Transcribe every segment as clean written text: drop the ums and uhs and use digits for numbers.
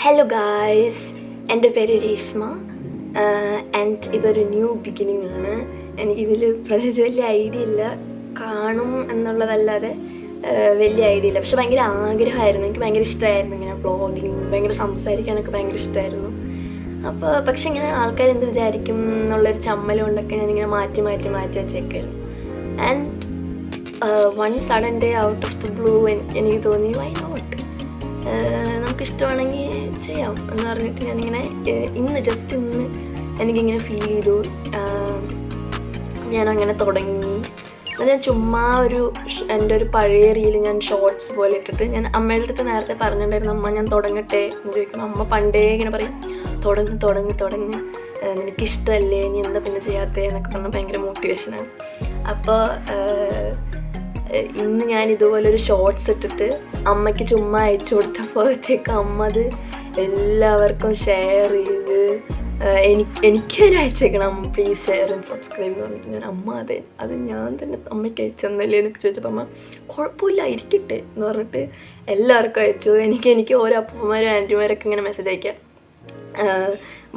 Hello guys, എൻ്റെ പേര് Reshma and ഇതൊരു ന്യൂ ബിഗിനിങ് ആണ്. എനിക്കിതിൽ പ്രത്യേകിച്ച് വലിയ ഐഡിയ ഇല്ല, കാണും എന്നുള്ളതല്ലാതെ വലിയ ഐഡിയ ഇല്ല. പക്ഷെ ഭയങ്കര ആഗ്രഹമായിരുന്നു, എനിക്ക് ഭയങ്കര ഇഷ്ടമായിരുന്നു ഇങ്ങനെ വ്ളോഗിങ്, ഭയങ്കര സംസാരിക്കാനൊക്കെ ഭയങ്കര ഇഷ്ടമായിരുന്നു. അപ്പോൾ പക്ഷെ ഇങ്ങനെ ആൾക്കാർ എന്ത് വിചാരിക്കും എന്നുള്ളൊരു ചമ്മൽ കൊണ്ടൊക്കെ ഞാനിങ്ങനെ മാറ്റി വെച്ചേക്കായിരുന്നു. And one sudden day out of the blue എനിക്ക് തോന്നി വൈ നോട്ട്, നമുക്കിഷ്ടമാണെങ്കിൽ ചെയ്യാം എന്ന് പറഞ്ഞിട്ട് ഞാനിങ്ങനെ ഇന്ന് എനിക്കിങ്ങനെ ഫീൽ ചെയ്തു. ഞാനങ്ങനെ തുടങ്ങി. ഞാൻ ചുമ്മാ എൻ്റെ ഒരു പഴയ റീൽ ഞാൻ ഷോർട്സ് പോലെ ഇട്ടിട്ട് ഞാൻ അമ്മയുടെ അടുത്ത് നേരത്തെ പറഞ്ഞിട്ടുണ്ടായിരുന്നു, അമ്മ ഞാൻ തുടങ്ങട്ടെ എന്ന് ചോദിക്കുമ്പോൾ അമ്മ പണ്ടേ ഇങ്ങനെ പറയും, തുടങ്ങ് നിനക്കിഷ്ടമല്ലേ, നീ എന്താ പിന്നെ ചെയ്യാത്തേ എന്നൊക്കെ പറഞ്ഞാൽ ഭയങ്കര മോട്ടിവേഷനാണ്. അപ്പോൾ ഇന്ന് ഞാൻ ഇതുപോലൊരു ഷോർട്സ് ഇട്ടിട്ട് അമ്മയ്ക്ക് ചുമ്മാ അയച്ചു കൊടുത്തപ്പോഴത്തേക്ക് അമ്മ അത് എല്ലാവർക്കും ഷെയർ ചെയ്ത് എനിക്ക് അയച്ചേക്കണം, അമ്മ പ്ലീസ് ഷെയർ ആൻഡ് സബ്സ്ക്രൈബ് എന്ന് പറഞ്ഞിട്ട് ഞാൻ അമ്മ അത് ഞാൻ തന്നെ അമ്മയ്ക്ക് അയച്ചെന്നല്ലേ എന്നൊക്കെ ചോദിച്ചപ്പോൾ അമ്മ കുഴപ്പമില്ല ഇരിക്കട്ടെ എന്ന് പറഞ്ഞിട്ട് എല്ലാവർക്കും അയച്ചു. എനിക്ക് ഓരോ അപ്പന്മാരും ആൻറ്റിമാരൊക്കെ ഇങ്ങനെ മെസ്സേജ് അയക്കാം,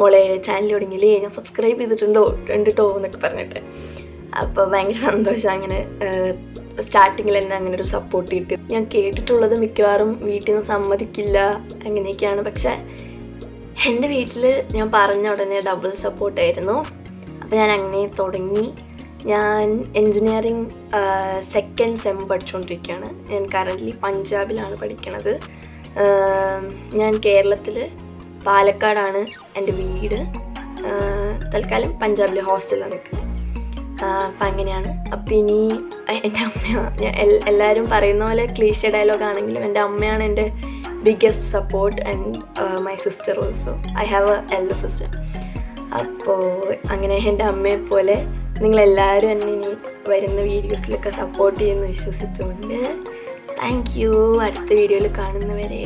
മോളെ ചാനൽ തുടങ്ങിയില്ലേ, ഞാൻ സബ്സ്ക്രൈബ് ചെയ്തിട്ടുണ്ടോ എന്നൊക്കെ പറഞ്ഞിട്ട്. അപ്പോൾ ഭയങ്കര സന്തോഷം. അങ്ങനെ സ്റ്റാർട്ടിങ്ങിൽ തന്നെ അങ്ങനെ ഒരു സപ്പോർട്ട് കിട്ടി. ഞാൻ കേട്ടിട്ടുള്ളത് മിക്കവാറും വീട്ടിൽ നിന്ന് സമ്മതിക്കില്ല അങ്ങനെയൊക്കെയാണ്, പക്ഷേ എൻ്റെ വീട്ടിൽ ഞാൻ പറഞ്ഞ ഉടനെ ഡബിൾ സപ്പോർട്ടായിരുന്നു. അപ്പോൾ ഞാൻ അങ്ങനെ തുടങ്ങി. ഞാൻ എൻജിനീയറിങ് സെക്കൻഡ് സെം പഠിച്ചുകൊണ്ടിരിക്കുകയാണ്. ഞാൻ കറൻ്റ്ലി പഞ്ചാബിലാണ് പഠിക്കണത്. ഞാൻ കേരളത്തിൽ പാലക്കാടാണ് എൻ്റെ വീട്. തൽക്കാലം പഞ്ചാബിൽ ഹോസ്റ്റലിലാണ് നിൽക്കുന്നത്. അപ്പം അങ്ങനെയാണ്. അപ്പം ഇനി എൻ്റെ അമ്മ, എല്ലാവരും പറയുന്ന പോലെ ക്ലീഷേ ഡയലോഗ് ആണെങ്കിലും എൻ്റെ അമ്മയാണ് എൻ്റെ biggest support and my sister also. I have A elder sister. അപ്പോൾ അങ്ങനെ എൻ്റെ അമ്മയെപ്പോലെ നിങ്ങളെല്ലാവരും എന്നെ ഇനി വരുന്ന വീഡിയോസിലൊക്കെ സപ്പോർട്ട് ചെയ്യുമെന്ന് വിശ്വസിച്ചുകൊണ്ട് താങ്ക് യു. അടുത്ത വീഡിയോയിൽ കാണുന്നവരെ.